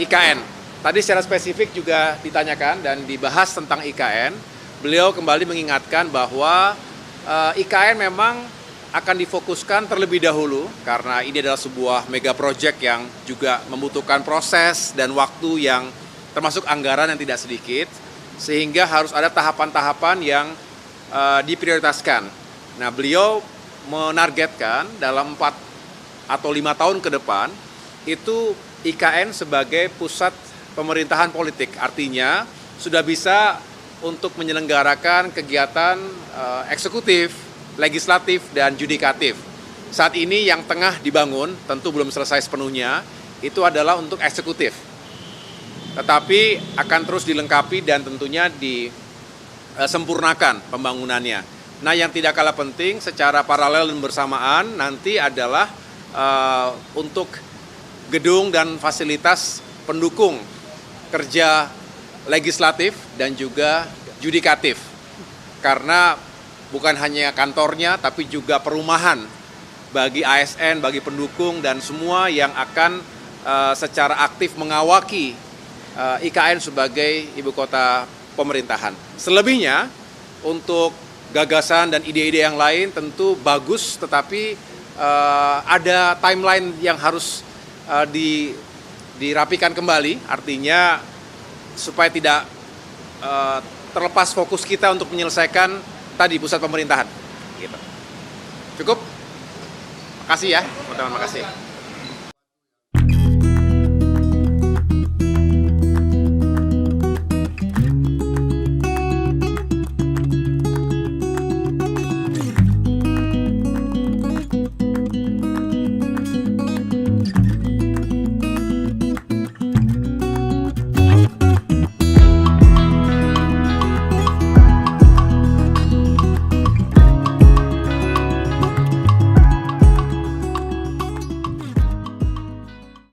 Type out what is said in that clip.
IKN. Tadi secara spesifik juga ditanyakan dan dibahas tentang IKN. Beliau kembali mengingatkan bahwa IKN memang akan difokuskan terlebih dahulu karena ini adalah sebuah mega project yang juga membutuhkan proses dan waktu yang termasuk anggaran yang tidak sedikit, sehingga harus ada tahapan-tahapan yang diprioritaskan. Nah, beliau menargetkan dalam 4 atau 5 tahun ke depan itu IKN sebagai pusat pemerintahan politik, artinya sudah bisa untuk menyelenggarakan kegiatan eksekutif, legislatif, dan yudikatif. Saat ini yang tengah dibangun, tentu belum selesai sepenuhnya, itu adalah untuk eksekutif. Tetapi akan terus dilengkapi dan tentunya disempurnakan pembangunannya. Nah, yang tidak kalah penting secara paralel dan bersamaan nanti adalah untuk gedung dan fasilitas pendukung kerja legislatif dan juga yudikatif. Karena bukan hanya kantornya, tapi juga perumahan bagi ASN, bagi pendukung, dan semua yang akan secara aktif mengawaki IKN sebagai ibu kota pemerintahan. Selebihnya, untuk gagasan dan ide-ide yang lain tentu bagus, tetapi ada timeline yang harus dirapikan kembali, artinya supaya tidak terlepas fokus kita untuk menyelesaikan tadi pusat pemerintahan. Gitu. Cukup? Makasih ya, teman-teman, makasih.